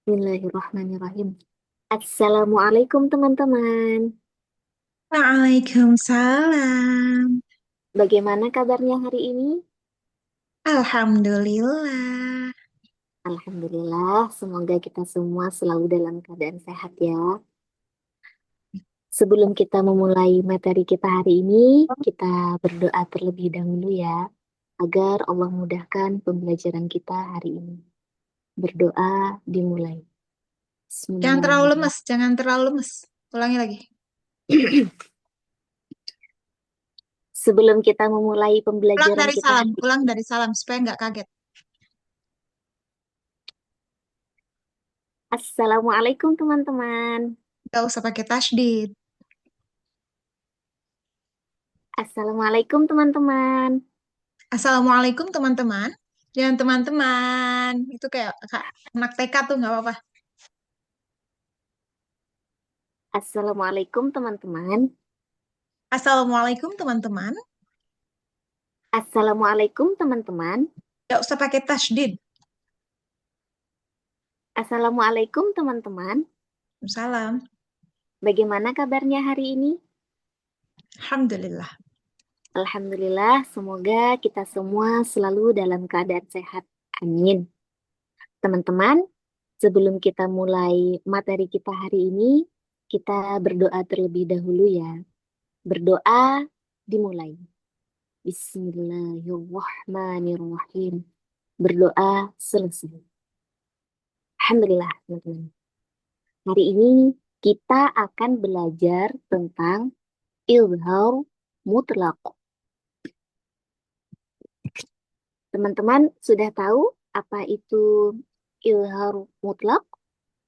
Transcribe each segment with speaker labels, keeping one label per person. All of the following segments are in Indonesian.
Speaker 1: Bismillahirrahmanirrahim. Assalamualaikum teman-teman.
Speaker 2: Waalaikumsalam.
Speaker 1: Bagaimana kabarnya hari ini?
Speaker 2: Alhamdulillah.
Speaker 1: Alhamdulillah, semoga kita semua selalu dalam keadaan sehat ya. Sebelum kita memulai materi kita hari ini, kita berdoa terlebih dahulu ya, agar Allah mudahkan pembelajaran kita hari ini. Berdoa dimulai.
Speaker 2: Jangan terlalu
Speaker 1: Bismillahirrahmanirrahim.
Speaker 2: lemes, jangan terlalu lemes. Ulangi lagi.
Speaker 1: Sebelum kita memulai
Speaker 2: Ulang
Speaker 1: pembelajaran
Speaker 2: dari
Speaker 1: kita
Speaker 2: salam,
Speaker 1: hari
Speaker 2: ulang
Speaker 1: ini,
Speaker 2: dari salam supaya nggak kaget.
Speaker 1: Assalamualaikum teman-teman.
Speaker 2: Nggak usah pakai tasdid.
Speaker 1: Assalamualaikum teman-teman.
Speaker 2: Assalamualaikum teman-teman. Jangan teman-teman. Itu kayak anak TK tuh nggak apa-apa.
Speaker 1: Assalamualaikum teman-teman.
Speaker 2: Assalamualaikum teman-teman.
Speaker 1: Assalamualaikum teman-teman.
Speaker 2: Nggak usah pakai tasdid.
Speaker 1: Assalamualaikum teman-teman.
Speaker 2: Salam.
Speaker 1: Bagaimana kabarnya hari ini?
Speaker 2: Alhamdulillah.
Speaker 1: Alhamdulillah, semoga kita semua selalu dalam keadaan sehat. Amin. Teman-teman, sebelum kita mulai materi kita hari ini, kita berdoa terlebih dahulu ya. Berdoa dimulai. Bismillahirrahmanirrahim. Berdoa selesai. Alhamdulillah, teman-teman. Hari ini kita akan belajar tentang ilhar mutlak. Teman-teman sudah tahu apa itu ilhar mutlak?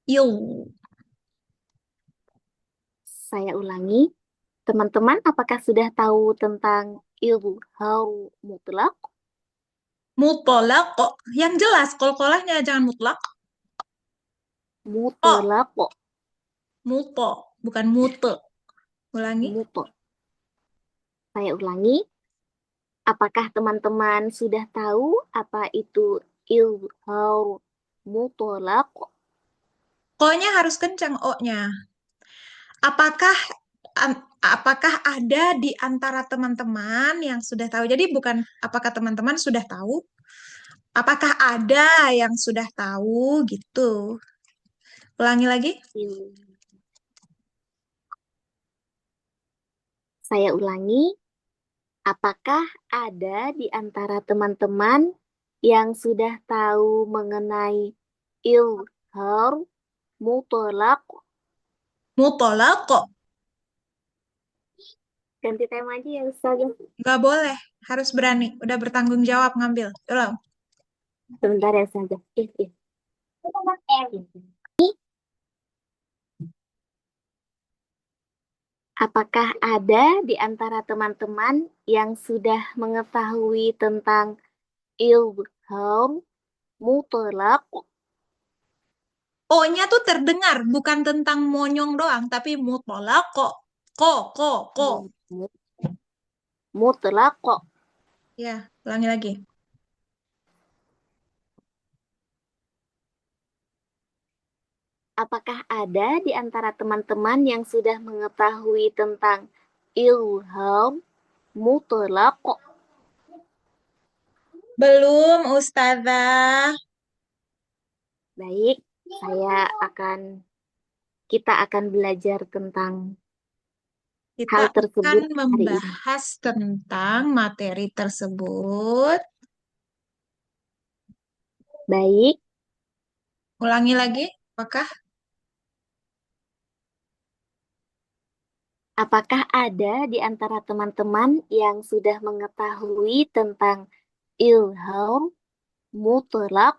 Speaker 2: Yuk.
Speaker 1: Saya ulangi. Teman-teman, apakah sudah tahu tentang ilhar mutlak?
Speaker 2: Mutolak kok. Yang jelas, kol-kolahnya jangan mutlak. Oh,
Speaker 1: Mutlak,
Speaker 2: muto, bukan mute. Ulangi.
Speaker 1: mutlak. Saya ulangi. Apakah teman-teman sudah tahu apa itu ilhar mutlak?
Speaker 2: Ko-nya harus kencang O-nya. Apakah apakah ada di antara teman-teman yang sudah tahu? Jadi bukan apakah teman-teman sudah tahu, apakah ada yang sudah tahu gitu. Ulangi lagi.
Speaker 1: Saya ulangi. Apakah ada di antara teman-teman yang sudah tahu mengenai ilhar mutlak?
Speaker 2: Mutolak kok.
Speaker 1: Ganti tema aja ya Ustazah.
Speaker 2: Nggak boleh. Harus berani. Udah bertanggung jawab ngambil. Ulang.
Speaker 1: Sebentar ya Ustazah. Apakah ada di antara teman-teman yang sudah mengetahui tentang ilhar mutlak?
Speaker 2: O-nya tuh terdengar. Bukan tentang monyong doang. Tapi mutolak kok. Ko.
Speaker 1: Mutlak.
Speaker 2: Ya, ulangi lagi.
Speaker 1: Apakah ada di antara teman-teman yang sudah mengetahui tentang ilham mutlak?
Speaker 2: Belum, Ustazah.
Speaker 1: Baik, saya akan kita akan belajar tentang
Speaker 2: Kita
Speaker 1: hal
Speaker 2: akan
Speaker 1: tersebut hari ini.
Speaker 2: membahas tentang materi tersebut.
Speaker 1: Baik,
Speaker 2: Ulangi lagi, apakah?
Speaker 1: apakah ada di antara teman-teman yang sudah mengetahui tentang ilham mutlak?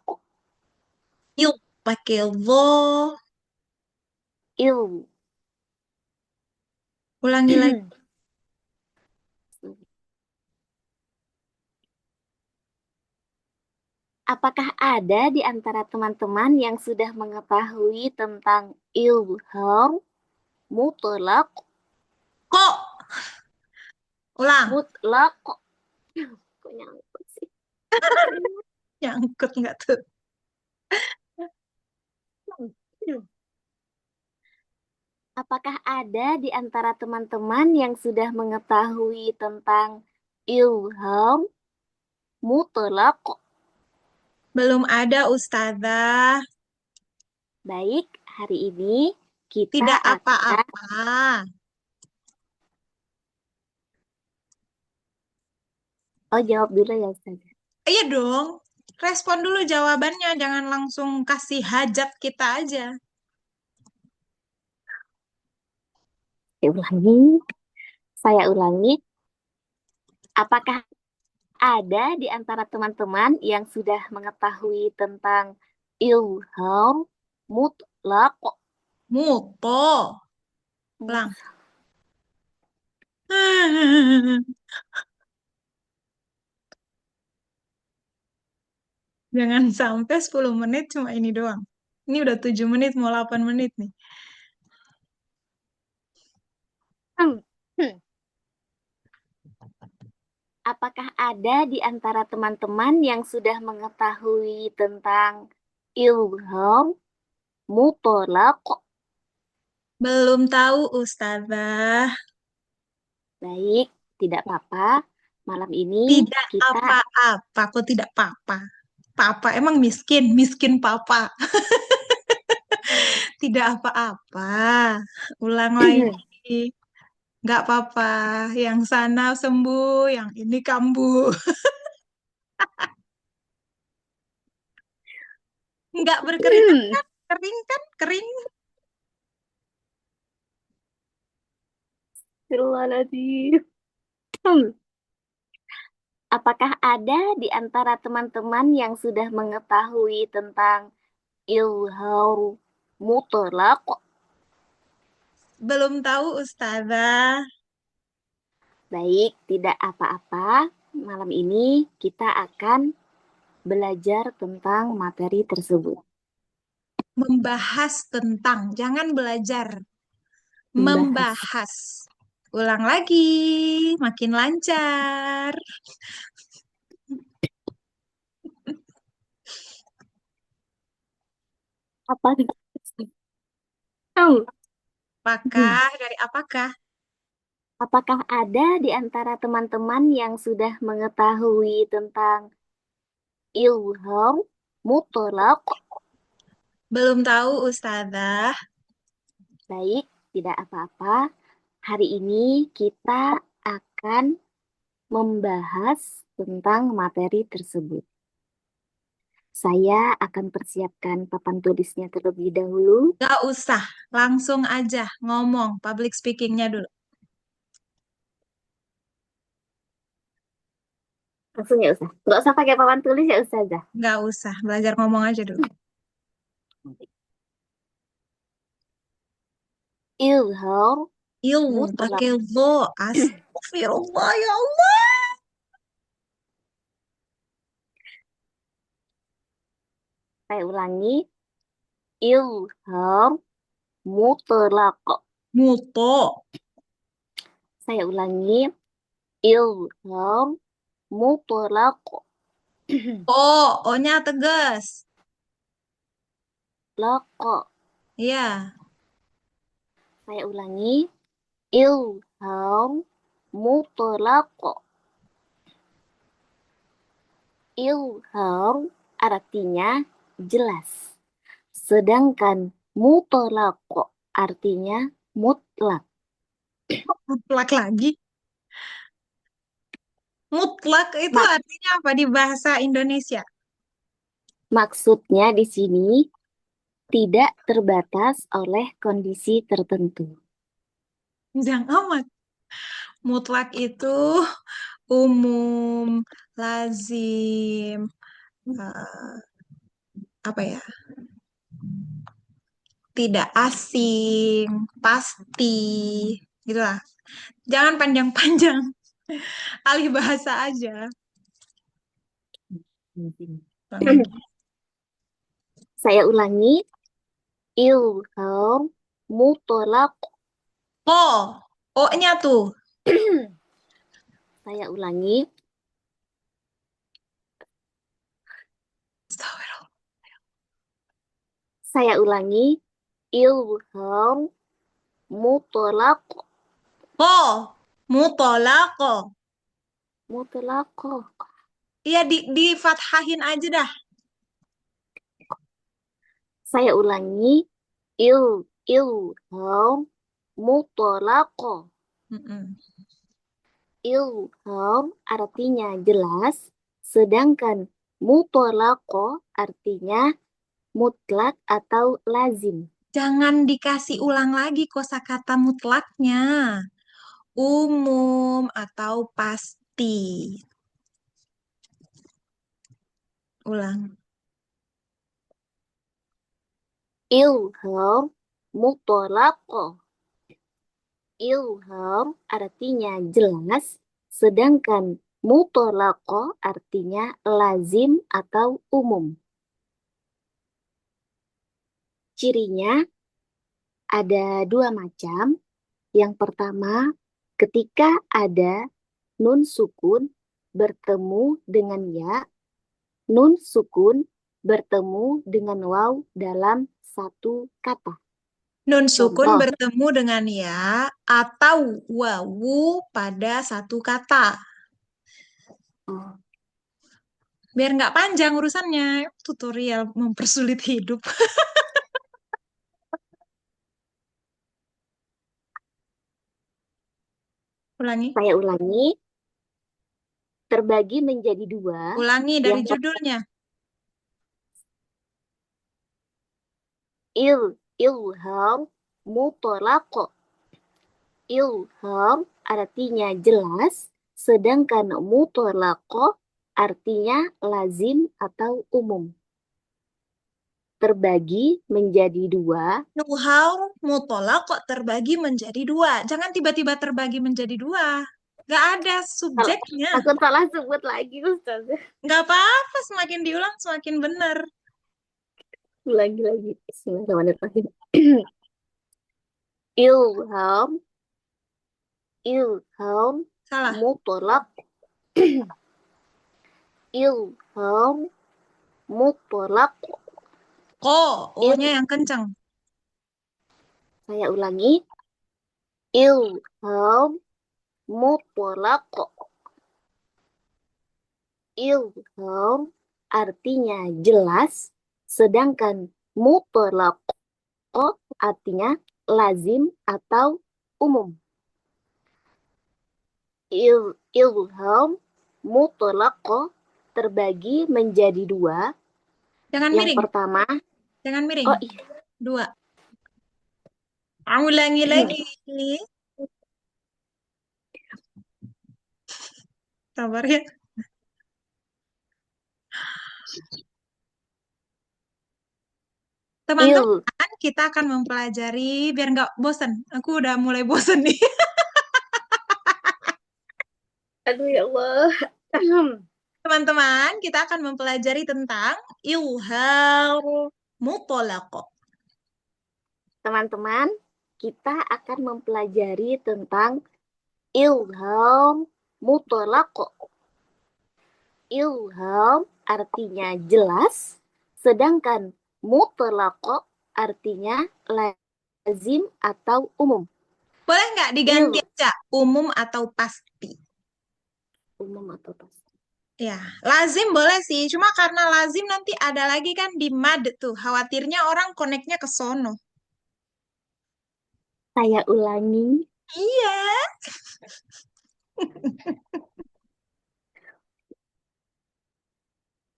Speaker 2: Yuk, pakai lo.
Speaker 1: Ilmu.
Speaker 2: Ulangi lagi.
Speaker 1: Apakah ada di antara teman-teman yang sudah mengetahui tentang ilham mutlak?
Speaker 2: Kok? Ulang.
Speaker 1: Mutlak kok nyangkut sih?
Speaker 2: Nyangkut nggak tuh?
Speaker 1: Apakah ada di antara teman-teman yang sudah mengetahui tentang ilham mutlak?
Speaker 2: Belum ada, Ustazah.
Speaker 1: Baik, hari ini kita
Speaker 2: Tidak
Speaker 1: akan...
Speaker 2: apa-apa.
Speaker 1: Oh, jawab dulu ya, Ustaz.
Speaker 2: Iya dong. Respon dulu jawabannya. Jangan langsung kasih hajat kita aja.
Speaker 1: Saya ulangi. Saya ulangi. Apakah ada di antara teman-teman yang sudah mengetahui tentang ilham mutlak?
Speaker 2: Muto.
Speaker 1: Mut-
Speaker 2: Lang. Jangan sampai 10 menit cuma ini doang. Ini udah 7 menit, mau 8 menit nih.
Speaker 1: Hmm. Hmm. Apakah ada di antara teman-teman yang sudah mengetahui tentang ilham mutlak?
Speaker 2: Belum tahu, Ustazah.
Speaker 1: Baik, tidak apa-apa. Malam ini
Speaker 2: Tidak
Speaker 1: kita...
Speaker 2: apa-apa. Aku tidak apa-apa. Papa emang miskin, miskin papa. Tidak apa-apa. Ulang lagi. Nggak apa-apa. Yang sana sembuh, yang ini kambuh. Nggak berkeringat kan? Kering kan? Kering.
Speaker 1: Astagfirullahaladzim. Apakah ada di antara teman-teman yang sudah mengetahui tentang ilham mutlak?
Speaker 2: Belum tahu, Ustazah.
Speaker 1: Baik, tidak apa-apa. Malam ini kita akan belajar tentang materi tersebut.
Speaker 2: Membahas tentang, jangan belajar.
Speaker 1: Membahas.
Speaker 2: Membahas. Ulang lagi. Makin lancar.
Speaker 1: Apa? Hmm.
Speaker 2: Apakah? Dari apakah?
Speaker 1: Apakah ada di antara teman-teman yang sudah mengetahui tentang ilham mutlak?
Speaker 2: Belum tahu, Ustazah.
Speaker 1: Baik, tidak apa-apa. Hari ini kita akan membahas tentang materi tersebut. Saya akan persiapkan papan tulisnya terlebih dahulu.
Speaker 2: Gak usah. Langsung aja ngomong. Public speakingnya dulu.
Speaker 1: Langsung ya Ustaz. Nggak usah pakai papan tulis ya Ustazah.
Speaker 2: Gak usah. Belajar ngomong aja dulu.
Speaker 1: Ilham
Speaker 2: Ilmu
Speaker 1: mutlak.
Speaker 2: pakai lo. Astagfirullah ya Allah.
Speaker 1: Saya ulangi. Ilham mutlak.
Speaker 2: Muto.
Speaker 1: Saya ulangi. Ilham mutlak.
Speaker 2: O. O-nya tegas.
Speaker 1: Loko.
Speaker 2: Iya.
Speaker 1: Saya ulangi. Ilham mutlak. Ilham artinya jelas. Sedangkan mutlak artinya mutlak.
Speaker 2: Mutlak lagi. Mutlak itu
Speaker 1: Mak
Speaker 2: artinya apa di bahasa Indonesia?
Speaker 1: maksudnya di sini tidak terbatas oleh kondisi tertentu.
Speaker 2: Jangan amat. Mutlak itu umum, lazim, eh, apa ya? Tidak asing, pasti, gitulah. Jangan panjang-panjang, alih bahasa aja. Bang.
Speaker 1: Saya ulangi, ilham mutlak.
Speaker 2: O, O-nya tuh.
Speaker 1: Saya ulangi,
Speaker 2: Astagfirullah.
Speaker 1: saya ulangi, ilham Mutolak.
Speaker 2: Ko, mutolako.
Speaker 1: Mutolako.
Speaker 2: Iya, di fathahin aja dah.
Speaker 1: Saya ulangi. Ilham mutolako.
Speaker 2: Mm-mm.
Speaker 1: Ilham artinya jelas, sedangkan mutolako artinya mutlak atau lazim.
Speaker 2: Jangan dikasih ulang lagi kosakata mutlaknya. Umum atau pasti. Ulang.
Speaker 1: Ilham mutolako. Ilham artinya jelas, sedangkan mutolako artinya lazim atau umum. Cirinya ada dua macam. Yang pertama, ketika ada nun sukun bertemu dengan ya, nun sukun bertemu dengan waw dalam satu kata.
Speaker 2: Nun sukun
Speaker 1: Contoh,
Speaker 2: bertemu dengan ya atau wawu pada satu kata. Biar nggak panjang urusannya. Tutorial mempersulit hidup. Ulangi.
Speaker 1: saya ulangi, terbagi menjadi dua.
Speaker 2: Ulangi dari
Speaker 1: Yang
Speaker 2: judulnya.
Speaker 1: ilham mutolako. Ilham artinya jelas, sedangkan mutolako artinya lazim atau umum. Terbagi menjadi dua.
Speaker 2: Nuhau mutolak kok terbagi menjadi dua. Jangan tiba-tiba terbagi menjadi dua. Nggak ada
Speaker 1: Kalau
Speaker 2: subjeknya.
Speaker 1: aku salah sebut lagi, Ustaz.
Speaker 2: Nggak apa-apa, semakin diulang semakin benar.
Speaker 1: Ulangi lagi. Bismillahirrahmanirrahim. Ilham, ilham,
Speaker 2: Salah.
Speaker 1: mutolak. Ilham, mutolak.
Speaker 2: Ko, O-nya
Speaker 1: Il,
Speaker 2: yang kencang.
Speaker 1: saya ulangi. Ilham, mutolak. Ilham artinya jelas, sedangkan mutolak artinya lazim atau umum. Ilham mutolak terbagi menjadi dua.
Speaker 2: Jangan
Speaker 1: Yang
Speaker 2: miring.
Speaker 1: pertama,
Speaker 2: Jangan miring.
Speaker 1: oh iya,
Speaker 2: Dua. Ulangi lagi. Sabar ya.
Speaker 1: il,
Speaker 2: Teman-teman, kita akan mempelajari biar nggak bosen. Aku udah mulai bosen nih.
Speaker 1: aduh ya Allah.
Speaker 2: Teman-teman, kita akan mempelajari tentang ilhar mutolako.
Speaker 1: Teman-teman, kita akan mempelajari tentang ilham mutolak. Ilham artinya jelas, sedangkan mutlaqo artinya lazim atau umum.
Speaker 2: Boleh nggak diganti
Speaker 1: Il,
Speaker 2: aja umum atau pasti?
Speaker 1: umum atau pasti.
Speaker 2: Ya, lazim boleh sih. Cuma karena lazim nanti ada lagi kan di mad tuh. Khawatirnya orang koneknya ke sono.
Speaker 1: Saya ulangi,
Speaker 2: Iya.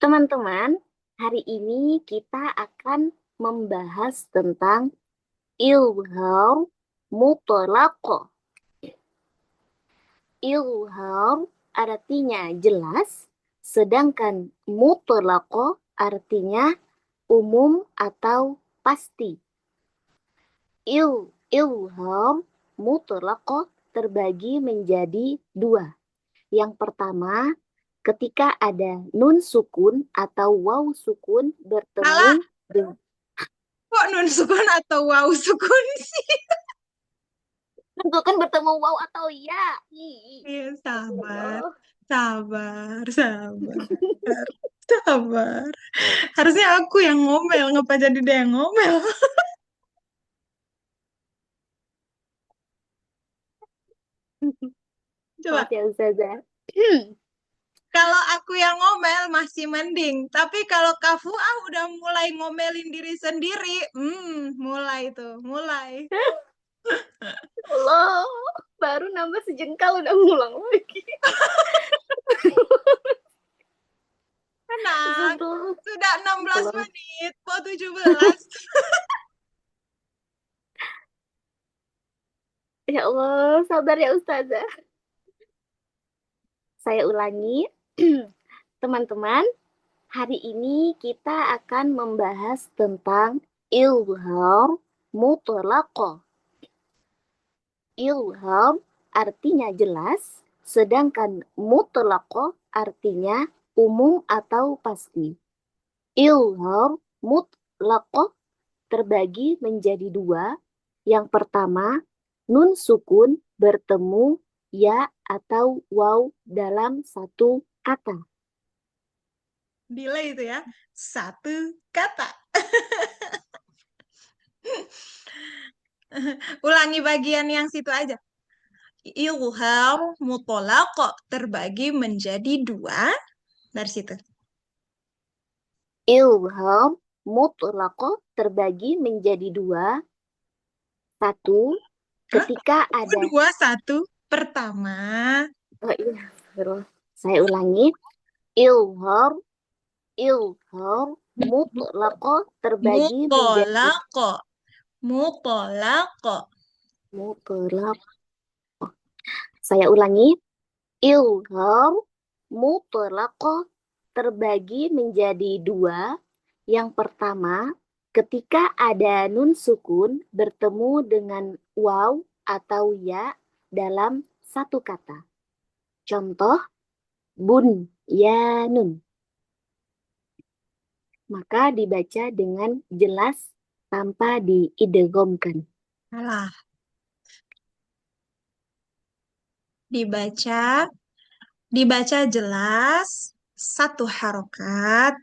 Speaker 1: teman-teman, hari ini kita akan membahas tentang ilham mutlaqo. Ilham artinya jelas, sedangkan mutlaqo artinya umum atau pasti. Ilham mutlaqo terbagi menjadi dua. Yang pertama, ketika ada nun sukun atau waw sukun bertemu
Speaker 2: Salah.
Speaker 1: dengan
Speaker 2: Kok nun sukun atau waw sukun sih?
Speaker 1: kan bertemu waw atau ya.
Speaker 2: Iya, sabar.
Speaker 1: Allah.
Speaker 2: Sabar, sabar. Sabar. Harusnya aku yang ngomel. Ngapa jadi dia yang ngomel? Coba.
Speaker 1: Maaf ya Ustazah.
Speaker 2: Kalau aku yang ngomel masih mending, tapi kalau Kak Fuah udah mulai ngomelin diri sendiri, mulai tuh, mulai.
Speaker 1: Allah, baru nambah sejengkal udah ngulang lagi.
Speaker 2: Tenang,
Speaker 1: Sebel.
Speaker 2: sudah 16
Speaker 1: Allah.
Speaker 2: menit, mau 17.
Speaker 1: Ya Allah, sabar ya Ustazah. Saya ulangi. Teman-teman, hari ini kita akan membahas tentang ilham mutlaqah. Ilham artinya jelas, sedangkan mutlaqah artinya umum atau pasti. Ilham mutlaqah terbagi menjadi dua. Yang pertama, nun sukun bertemu ya atau waw dalam satu kata.
Speaker 2: Delay itu ya, satu kata. Ulangi bagian yang situ aja. Ilham mutolak terbagi menjadi dua dari situ.
Speaker 1: Ilham mutlaqah terbagi menjadi dua. Satu,
Speaker 2: Hah?
Speaker 1: ketika
Speaker 2: Oh,
Speaker 1: ada.
Speaker 2: dua, satu. Pertama,
Speaker 1: Oh iya, astagfirullah. Saya ulangi. Ilham, ilham mutlaqah terbagi menjadi
Speaker 2: mutolak, mutolak.
Speaker 1: mutlaq. Saya ulangi. Ilham mutlaqah terbagi menjadi dua. Yang pertama, ketika ada nun sukun bertemu dengan waw atau ya dalam satu kata. Contoh, bun, ya, nun. Maka dibaca dengan jelas tanpa diidghamkan.
Speaker 2: Salah. Dibaca, dibaca jelas, satu harokat.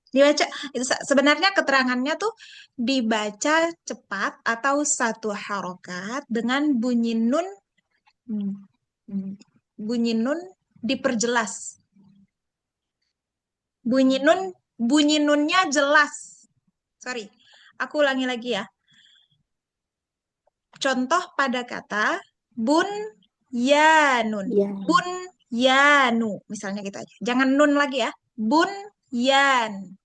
Speaker 2: Dibaca, itu sebenarnya keterangannya tuh dibaca cepat atau satu harokat dengan bunyi nun diperjelas. Bunyi nun, bunyi nunnya jelas. Sorry, aku ulangi lagi ya. Contoh pada kata bun yanun.
Speaker 1: Ya,
Speaker 2: Bun yanu, misalnya gitu aja. Jangan nun lagi ya. Bun yan.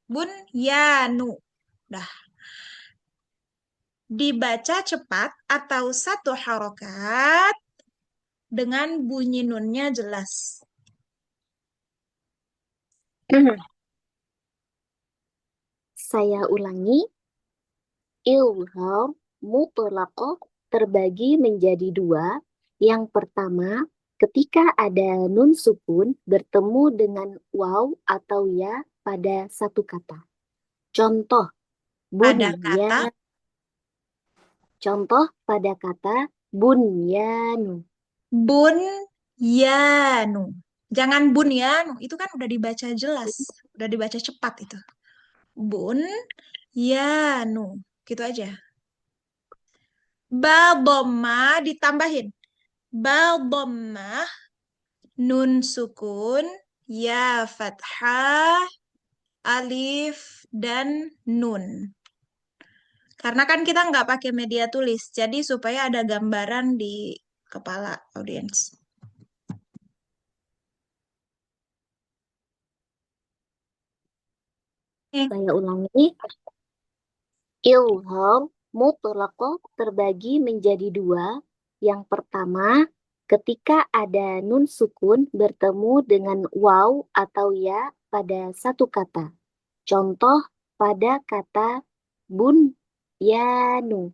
Speaker 2: Bun yanu. Dah. Dibaca cepat atau satu harokat dengan bunyi nunnya jelas.
Speaker 1: saya ulangi. Ilham mutlaqah terbagi menjadi dua. Yang pertama, ketika ada nun sukun bertemu dengan waw atau ya pada satu kata. Contoh,
Speaker 2: Pada
Speaker 1: bunya.
Speaker 2: kata
Speaker 1: Contoh pada kata bunyanu.
Speaker 2: bun yanu. Jangan bun yanu, itu kan udah dibaca jelas, udah dibaca cepat itu. Bun yanu, gitu aja. Ba dhamma ditambahin. Ba dhamma nun sukun ya fathah alif dan nun. Karena kan kita nggak pakai media tulis, jadi supaya ada gambaran di kepala audiens.
Speaker 1: Saya ulangi. Ilham mutlaqah terbagi menjadi dua. Yang pertama, ketika ada nun sukun bertemu dengan waw atau ya pada satu kata. Contoh pada kata bun yanu.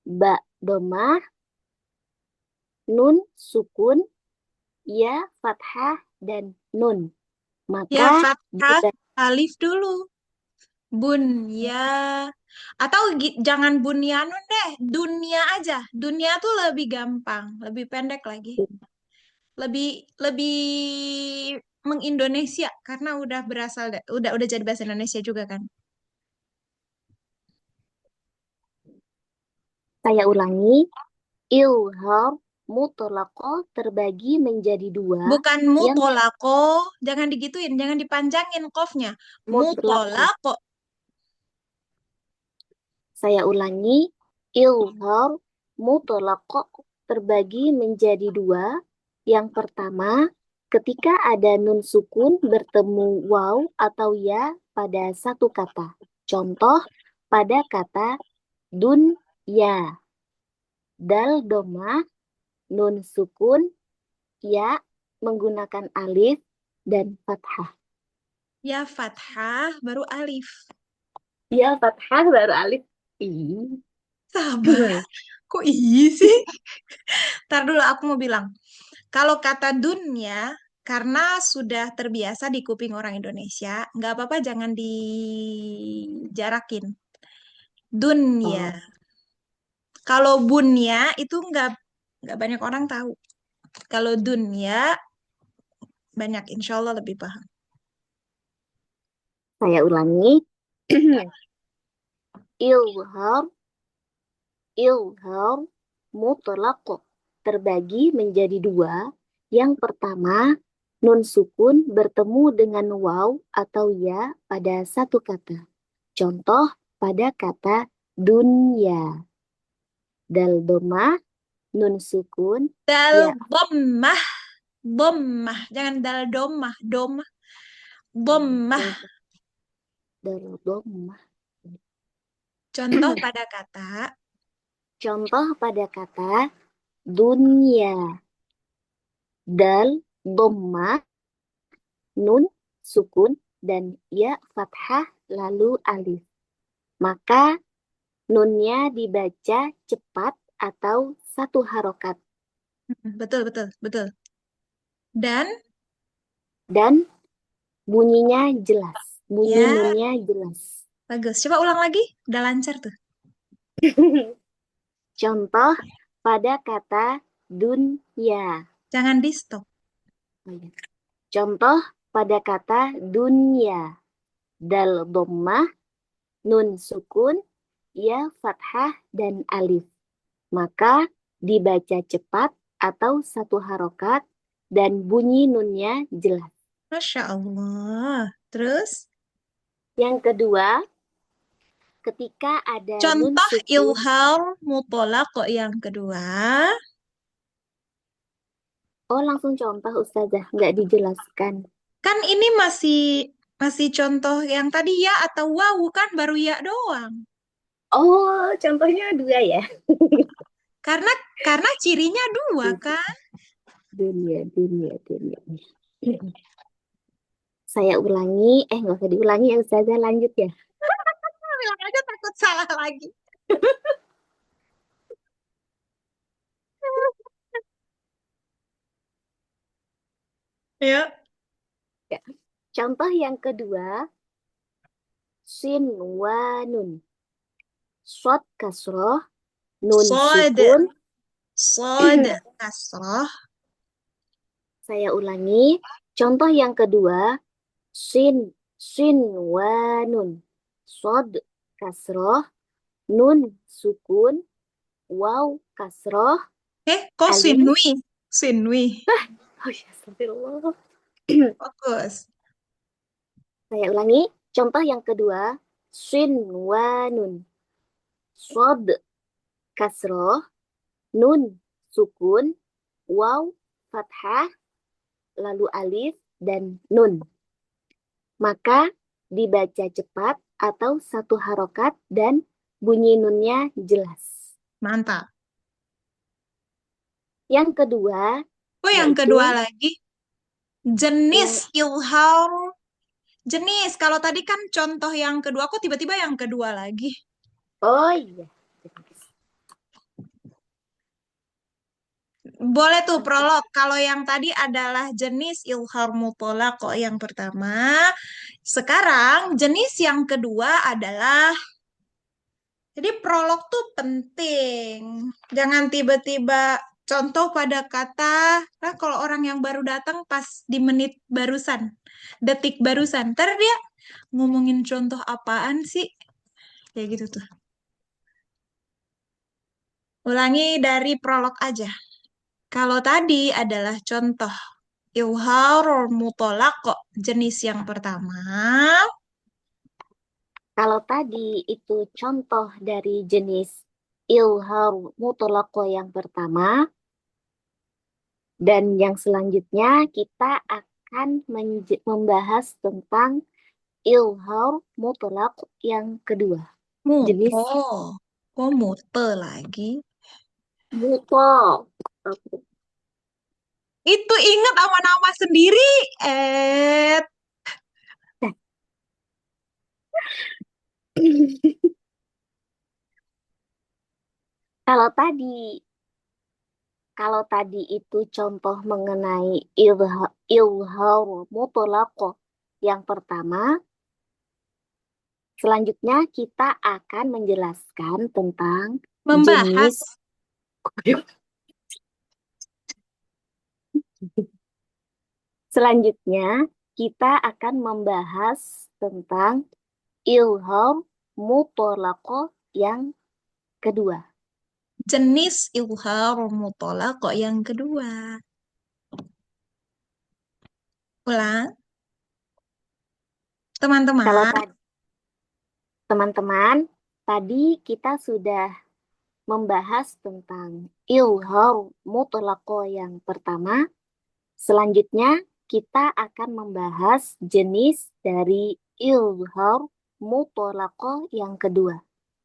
Speaker 1: Ba domah, nun sukun, ya fathah dan nun.
Speaker 2: Ya
Speaker 1: Maka
Speaker 2: fathah
Speaker 1: dibaca
Speaker 2: alif dulu. Bunya. Atau jangan bunyanun deh, dunia aja. Dunia tuh lebih gampang, lebih pendek lagi. Lebih lebih mengindonesia karena udah berasal udah jadi bahasa Indonesia juga kan.
Speaker 1: saya ulangi. Ilham mutolako terbagi menjadi dua
Speaker 2: Bukan
Speaker 1: yang
Speaker 2: mutolako, jangan digituin, jangan dipanjangin kofnya.
Speaker 1: mutlako.
Speaker 2: Mutolako.
Speaker 1: Saya ulangi, ilhar mutolako terbagi menjadi dua. Yang pertama, ketika ada nun sukun bertemu waw atau ya pada satu kata. Contoh pada kata dunya, dal domah, nun sukun, ya menggunakan alif dan fathah.
Speaker 2: Ya fathah baru alif.
Speaker 1: Ya fathah baru alif. Ih.
Speaker 2: Sabar. Kok iya sih? Ntar dulu aku mau bilang. Kalau kata dunia, karena sudah terbiasa di kuping orang Indonesia, nggak apa-apa jangan dijarakin. Dunia.
Speaker 1: Oh,
Speaker 2: Kalau bunya itu nggak banyak orang tahu. Kalau dunia banyak, insya Allah lebih paham.
Speaker 1: saya ulangi. Ilham, ilham, mutlaq terbagi menjadi dua. Yang pertama, nun sukun bertemu dengan waw atau ya pada satu kata. Contoh pada kata dunya. Dal domah, nun sukun,
Speaker 2: Dal
Speaker 1: ya.
Speaker 2: dhammah, dhammah. Jangan dal domah, domah. Dhammah.
Speaker 1: Dal domah.
Speaker 2: Contoh pada kata
Speaker 1: Contoh pada kata dunia. Dal domah, nun sukun, dan ya fathah lalu alif. Maka nunnya dibaca cepat atau satu harokat.
Speaker 2: betul, betul, betul. Dan
Speaker 1: Dan bunyinya jelas. Bunyi
Speaker 2: ya,
Speaker 1: nunnya jelas.
Speaker 2: bagus. Coba ulang lagi. Udah lancar tuh.
Speaker 1: Contoh pada kata dunya.
Speaker 2: Jangan di stop.
Speaker 1: Oh iya. Contoh pada kata dunya. Dal dhammah, nun sukun, ya fathah, dan alif. Maka dibaca cepat atau satu harokat dan bunyi nunnya jelas.
Speaker 2: Masya Allah. Terus,
Speaker 1: Yang kedua, ketika ada nun
Speaker 2: contoh
Speaker 1: sukun,
Speaker 2: ilham mutolak kok yang kedua.
Speaker 1: oh langsung contoh Ustazah, nggak dijelaskan.
Speaker 2: Kan ini masih masih contoh yang tadi ya atau wawu kan baru ya doang.
Speaker 1: Oh, contohnya dua ya.
Speaker 2: Karena karena cirinya dua kan.
Speaker 1: Dunia, dunia, dunia. Saya ulangi, nggak usah diulangi ya Ustazah, lanjut ya.
Speaker 2: Bilang aja takut salah lagi. Ya.
Speaker 1: Ya. Contoh yang kedua, sin wa nun. Shod kasroh, nun
Speaker 2: Sod,
Speaker 1: sukun.
Speaker 2: sod kasroh.
Speaker 1: Saya ulangi. Contoh yang kedua, sin, sin wa nun. Shod kasroh, nun sukun, waw kasroh,
Speaker 2: Kok
Speaker 1: alif.
Speaker 2: sinwi? Sinwi.
Speaker 1: Oh ya, astagfirullah.
Speaker 2: Fokus.
Speaker 1: Saya ulangi. Contoh yang kedua, sin wa nun. Shod kasroh, nun sukun, waw fathah, lalu alif dan nun. Maka dibaca cepat atau satu harokat dan bunyi nunnya jelas.
Speaker 2: Mantap.
Speaker 1: Yang kedua
Speaker 2: Oh, yang
Speaker 1: yaitu
Speaker 2: kedua lagi. Jenis
Speaker 1: yang
Speaker 2: ilham. Jenis. Kalau tadi kan contoh yang kedua, kok tiba-tiba yang kedua lagi?
Speaker 1: oh iya.
Speaker 2: Boleh tuh prolog. Kalau yang tadi adalah jenis ilham mutolak kok yang pertama. Sekarang jenis yang kedua adalah, jadi prolog tuh penting. Jangan tiba-tiba contoh pada kata, kan kalau orang yang baru datang pas di menit barusan, detik barusan, ntar dia ngomongin contoh apaan sih? Kayak gitu tuh. Ulangi dari prolog aja. Kalau tadi adalah contoh ilharul mutolako jenis yang pertama.
Speaker 1: Kalau tadi itu contoh dari jenis ilhar mutolako yang pertama, dan yang selanjutnya kita akan membahas tentang ilhar mutlak yang kedua. Jenis
Speaker 2: Muto. Kok mute lagi?
Speaker 1: mutlak.
Speaker 2: Itu ingat sama nama sendiri. Eh,
Speaker 1: Kalau tadi, kalau tadi itu contoh mengenai ilhar mutlak yang pertama, selanjutnya kita akan menjelaskan tentang jenis.
Speaker 2: membahas.
Speaker 1: Selanjutnya kita akan membahas tentang ilham mutolako yang kedua.
Speaker 2: Jenis ilharul mutolako yang kedua. Ulang,
Speaker 1: Kalau
Speaker 2: teman-teman.
Speaker 1: tadi teman-teman, tadi kita sudah membahas tentang ilham mutolako yang pertama. Selanjutnya kita akan membahas jenis dari ilham mutolako yang kedua.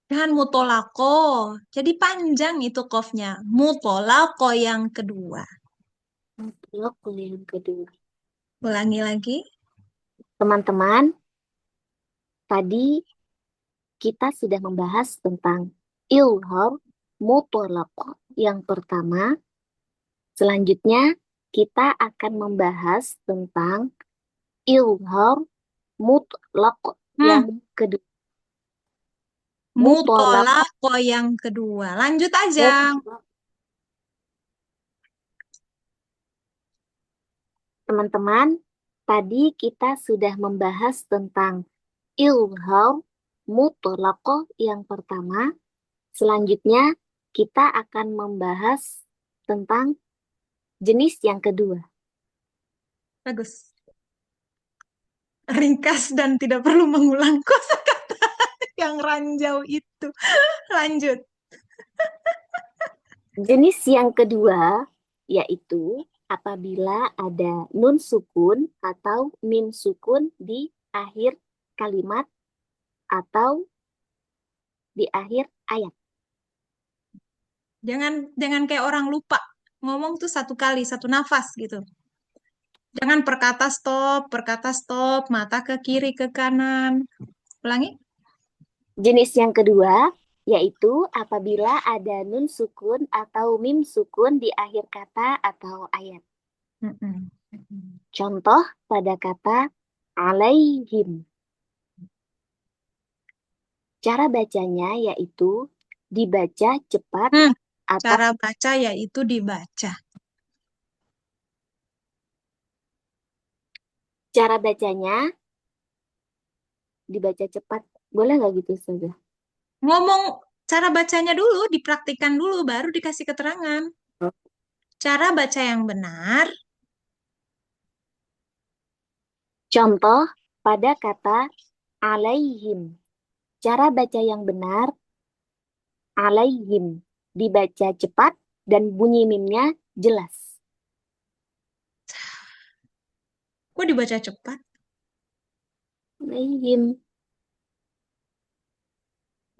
Speaker 2: Dan mutolako. Jadi panjang itu kofnya. Mutolako yang kedua.
Speaker 1: Mutolako yang kedua.
Speaker 2: Ulangi lagi.
Speaker 1: Teman-teman, tadi kita sudah membahas tentang ilham mutolako yang pertama. Selanjutnya, kita akan membahas tentang ilham mutlak
Speaker 2: Hmm,
Speaker 1: yang kedua. Mutolak,
Speaker 2: mutolako yang kedua. Lanjut aja.
Speaker 1: mutlak. Teman-teman, tadi kita sudah membahas tentang ilham mutlak yang pertama. Selanjutnya, kita akan membahas tentang jenis yang kedua.
Speaker 2: Bagus. Ringkas dan tidak perlu mengulang kosakata yang ranjau itu. Lanjut.
Speaker 1: Jenis yang kedua yaitu apabila ada nun sukun atau mim sukun di akhir kalimat atau di akhir ayat.
Speaker 2: Jangan jangan kayak orang lupa. Ngomong tuh satu kali, satu nafas gitu. Jangan perkata stop, mata ke kiri, ke kanan. Ulangi.
Speaker 1: Jenis yang kedua yaitu apabila ada nun sukun atau mim sukun di akhir kata atau ayat.
Speaker 2: Mm-mm.
Speaker 1: Contoh pada kata alaihim. Cara bacanya yaitu dibaca cepat
Speaker 2: Hmm,
Speaker 1: atau
Speaker 2: cara baca yaitu dibaca.
Speaker 1: cara bacanya dibaca cepat. Boleh nggak gitu saja?
Speaker 2: Ngomong cara bacanya dulu, dipraktikkan dulu, baru dikasih keterangan. Cara baca yang benar,
Speaker 1: Contoh pada kata alaihim. Cara baca yang benar alaihim. Dibaca cepat dan bunyi mimnya jelas.
Speaker 2: kok dibaca cepat?
Speaker 1: Alaihim.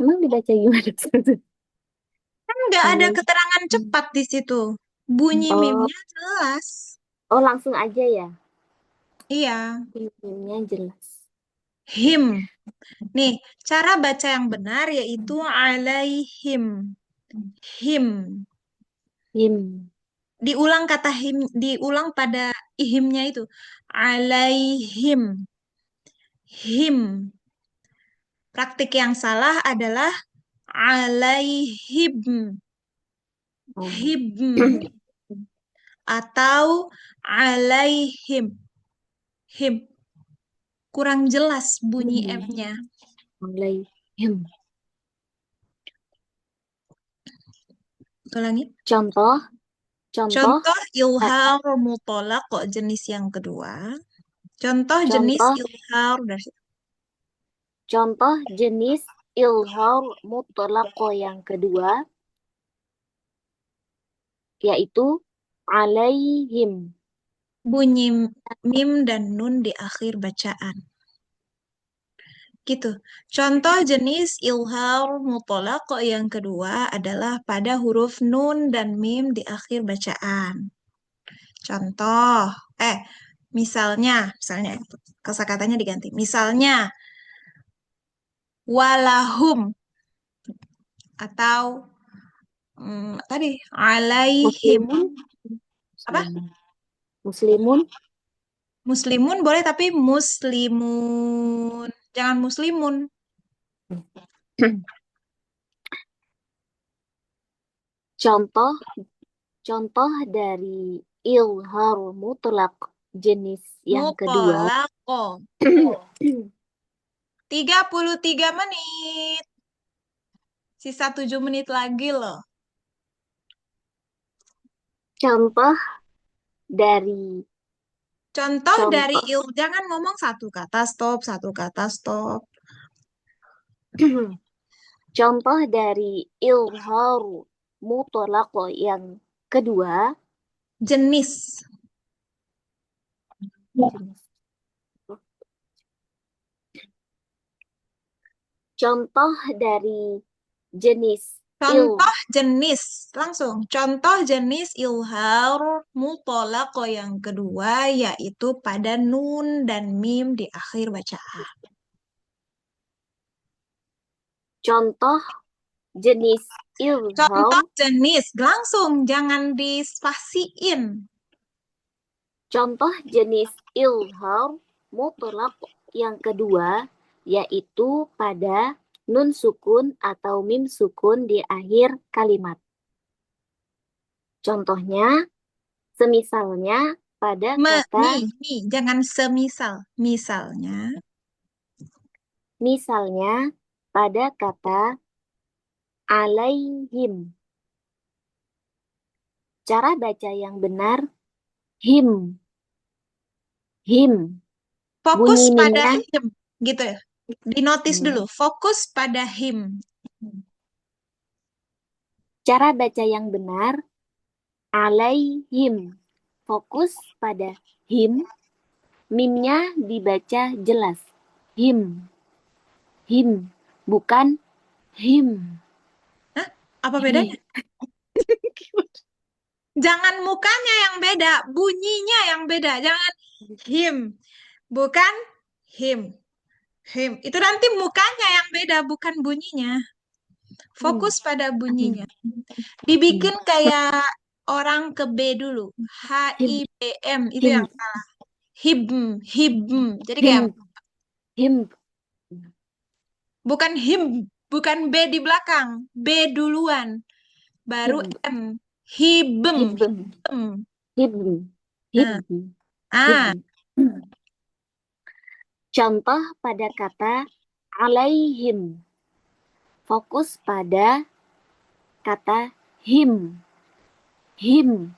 Speaker 1: Emang dibaca gimana?
Speaker 2: Kan nggak ada
Speaker 1: Alaihim.
Speaker 2: keterangan cepat di situ. Bunyi
Speaker 1: Oh,
Speaker 2: mimnya jelas.
Speaker 1: oh langsung aja ya.
Speaker 2: Iya,
Speaker 1: Mimnya jelas.
Speaker 2: him. Nih, cara baca yang benar yaitu alaihim. Him.
Speaker 1: Him.
Speaker 2: Diulang kata him, diulang pada ihimnya itu. Alaihim. Him. Praktik yang salah adalah alaihim.
Speaker 1: Oh.
Speaker 2: Hibm. Atau alaihim. Him. Kurang jelas bunyi M-nya.
Speaker 1: Alaihim.
Speaker 2: Ulangi.
Speaker 1: Contoh, Contoh,
Speaker 2: Contoh
Speaker 1: eh,
Speaker 2: ilhar mutolak kok jenis yang kedua. Contoh jenis
Speaker 1: contoh,
Speaker 2: ilhar dari situ.
Speaker 1: contoh jenis ilhar mutlaqo yang kedua, yaitu alaihim.
Speaker 2: Bunyi mim dan nun di akhir bacaan. Gitu. Contoh jenis ilhar mutolak kok yang kedua adalah pada huruf nun dan mim di akhir bacaan. Contoh, eh, misalnya, kosakatanya diganti. Misalnya, walahum atau tadi alaihim.
Speaker 1: Muslimun,
Speaker 2: Apa?
Speaker 1: muslimun, muslimun.
Speaker 2: Muslimun boleh tapi muslimun. Jangan muslimun.
Speaker 1: Contoh, contoh dari ilhar mutlaq jenis yang kedua.
Speaker 2: Mutolako. 33 menit. Sisa 7 menit lagi loh.
Speaker 1: Contoh dari
Speaker 2: Contoh dari
Speaker 1: contoh
Speaker 2: jangan ngomong satu kata stop.
Speaker 1: contoh dari ilhar mutlaq yang kedua.
Speaker 2: Jenis.
Speaker 1: Contoh dari jenis il
Speaker 2: Contoh jenis. Langsung. Contoh jenis ilhar mutolako yang kedua yaitu pada nun dan mim di akhir bacaan.
Speaker 1: contoh jenis ilham
Speaker 2: Contoh jenis. Langsung. Jangan dispasiin.
Speaker 1: contoh jenis ilham mutlaq yang kedua yaitu pada nun sukun atau mim sukun di akhir kalimat. Contohnya, semisalnya pada kata
Speaker 2: Jangan semisal. Misalnya.
Speaker 1: misalnya pada kata alaihim. Cara baca yang benar him, him.
Speaker 2: Fokus
Speaker 1: Bunyi
Speaker 2: pada
Speaker 1: mimnya
Speaker 2: him. Gitu ya. Dinotis
Speaker 1: hmm.
Speaker 2: dulu. Fokus pada him.
Speaker 1: Cara baca yang benar alaihim. Fokus pada him, mimnya dibaca jelas. Him, him, bukan him.
Speaker 2: Hah? Apa bedanya?
Speaker 1: Him.
Speaker 2: Jangan mukanya yang beda, bunyinya yang beda. Jangan him, bukan him. Him. Itu nanti mukanya yang beda, bukan bunyinya.
Speaker 1: Him.
Speaker 2: Fokus pada
Speaker 1: Him.
Speaker 2: bunyinya.
Speaker 1: Him.
Speaker 2: Dibikin kayak orang ke B dulu.
Speaker 1: Him.
Speaker 2: HIBM itu yang
Speaker 1: Him.
Speaker 2: hibm, hibm. Jadi kayak
Speaker 1: Him. Him.
Speaker 2: bukan him, bukan B di belakang, B duluan, baru
Speaker 1: Him.
Speaker 2: M. Hibm,
Speaker 1: Hibm.
Speaker 2: hibm.
Speaker 1: Hibm.
Speaker 2: Nah,
Speaker 1: Hibm.
Speaker 2: ah,
Speaker 1: Hibm. Contoh pada kata alaihim. Fokus pada kata him. Him.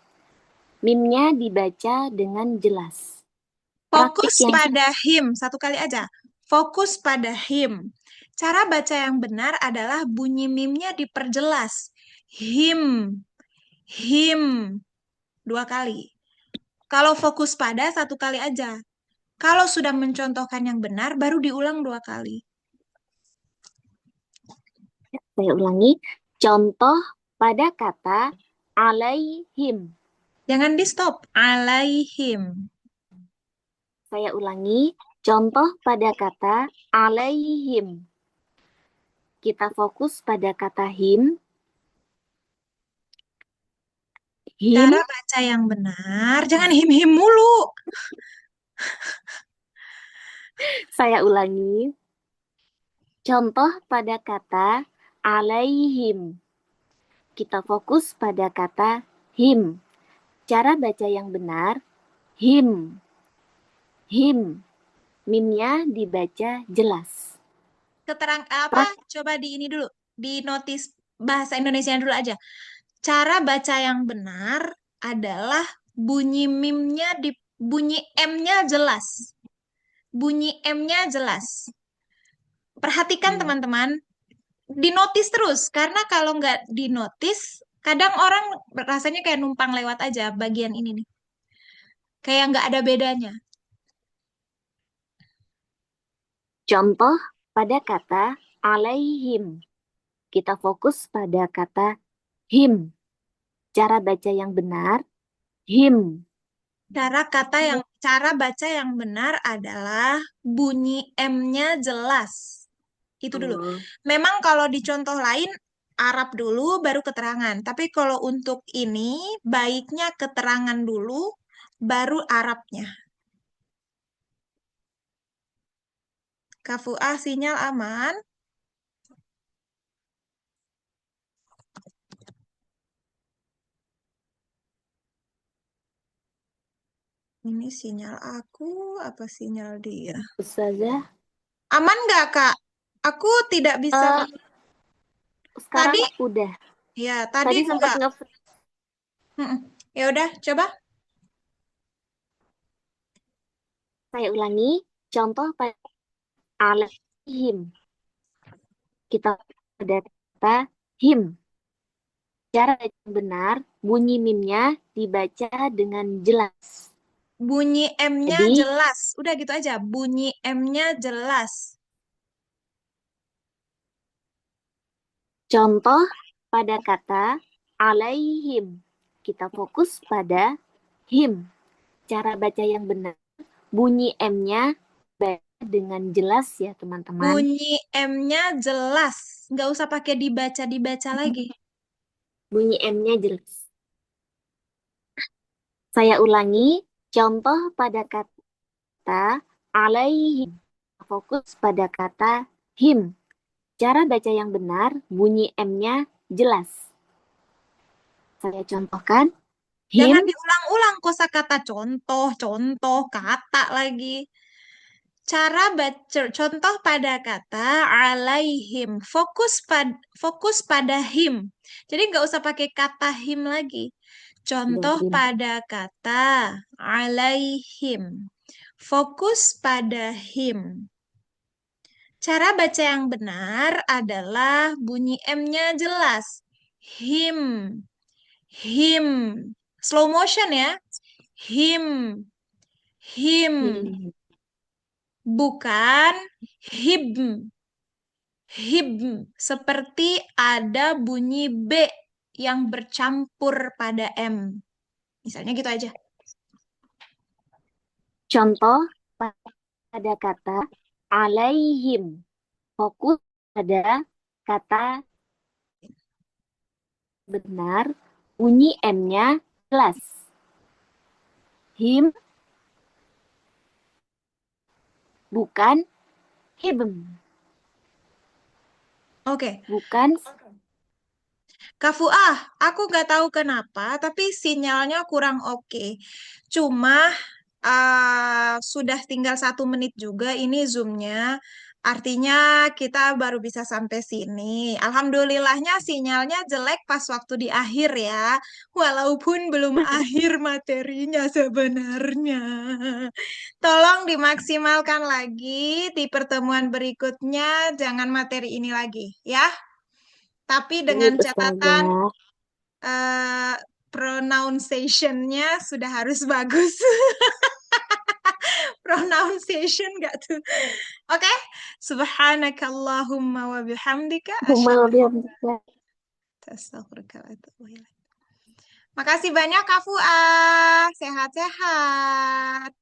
Speaker 1: Mimnya dibaca dengan jelas. Praktik
Speaker 2: fokus
Speaker 1: yang
Speaker 2: pada him, satu kali aja. Fokus pada him. Cara baca yang benar adalah bunyi mimnya diperjelas. Him, him, dua kali. Kalau fokus pada satu kali aja. Kalau sudah mencontohkan yang benar, baru diulang dua kali.
Speaker 1: saya ulangi. Contoh pada kata alaihim.
Speaker 2: Jangan di stop. Alaihim.
Speaker 1: Saya ulangi. Contoh pada kata alaihim. Kita fokus pada kata him. Him.
Speaker 2: Cara baca yang benar, jangan him-him mulu.
Speaker 1: Saya ulangi. Contoh pada kata alaihim. Kita fokus pada kata him. Cara baca yang benar, him. Him. Mimnya dibaca jelas.
Speaker 2: Keterang apa?
Speaker 1: Prak
Speaker 2: Coba di ini dulu. Di notis bahasa Indonesia dulu aja. Cara baca yang benar, adalah bunyi mimnya di bunyi M-nya jelas. Bunyi M-nya jelas. Perhatikan
Speaker 1: Iya.
Speaker 2: teman-teman, dinotis terus karena kalau nggak dinotis, kadang orang rasanya kayak numpang lewat aja bagian ini nih. Kayak nggak ada bedanya.
Speaker 1: Contoh pada kata alaihim. Kita fokus pada kata him. Cara baca yang benar, him.
Speaker 2: Cara baca yang benar adalah bunyi M-nya jelas. Itu dulu.
Speaker 1: Oh,
Speaker 2: Memang kalau di contoh lain Arab dulu baru keterangan. Tapi kalau untuk ini baiknya keterangan dulu baru Arabnya. Kafuah sinyal aman. Ini sinyal aku apa sinyal dia?
Speaker 1: Ustazah,
Speaker 2: Aman nggak Kak? Aku tidak bisa.
Speaker 1: eh, sekarang
Speaker 2: Tadi
Speaker 1: udah.
Speaker 2: ya tadi
Speaker 1: Tadi sempat
Speaker 2: nggak.
Speaker 1: nge
Speaker 2: Mm-mm. Ya udah coba.
Speaker 1: saya ulangi. Contoh pada alaihim. Kita pada kata him. Cara baca yang benar, bunyi mimnya dibaca dengan jelas.
Speaker 2: Bunyi M-nya
Speaker 1: Jadi,
Speaker 2: jelas. Udah gitu aja. Bunyi M-nya jelas.
Speaker 1: contoh pada kata alaihim. Kita fokus pada him. Cara baca yang benar, bunyi M-nya baca dengan jelas ya teman-teman.
Speaker 2: Bunyi M-nya jelas. Nggak usah pakai dibaca-dibaca lagi.
Speaker 1: Bunyi M-nya jelas. Saya ulangi, contoh pada kata alaihim. Fokus pada kata him. Cara baca yang benar, bunyi M-nya jelas. Saya contohkan, him,
Speaker 2: Jangan diulang-ulang kosakata contoh, contoh, kata lagi. Cara baca contoh pada kata alaihim. Fokus pada him. Jadi nggak usah pakai kata him lagi.
Speaker 1: ada
Speaker 2: Contoh
Speaker 1: him.
Speaker 2: pada kata alaihim. Fokus pada him. Cara baca yang benar adalah bunyi M-nya jelas. Him, him. Slow motion ya. Him, him.
Speaker 1: Him.
Speaker 2: Bukan him. Him. Seperti ada bunyi B yang bercampur pada M. Misalnya gitu aja.
Speaker 1: Contoh pada kata alaihim. Fokus pada kata benar, bunyi M-nya jelas. Him, bukan him.
Speaker 2: Oke.
Speaker 1: Bukan,
Speaker 2: Kak Fuah, aku nggak tahu kenapa, tapi sinyalnya kurang oke. Cuma sudah tinggal 1 menit juga ini Zoom-nya. Artinya kita baru bisa sampai sini. Alhamdulillahnya sinyalnya jelek pas waktu di akhir ya. Walaupun belum akhir materinya sebenarnya. Tolong dimaksimalkan lagi di pertemuan berikutnya. Jangan materi ini lagi ya. Tapi dengan
Speaker 1: baik
Speaker 2: catatan
Speaker 1: Ustazah.
Speaker 2: eh pronunciation-nya sudah harus bagus. Pronunciation nggak tuh? Oke. Subhanakallahumma wa bihamdika
Speaker 1: Huma
Speaker 2: asyhadu
Speaker 1: wabihamdika.
Speaker 2: astaghfiruka wa atubu ilaik. Makasih banyak Kak Fuah. Sehat-sehat.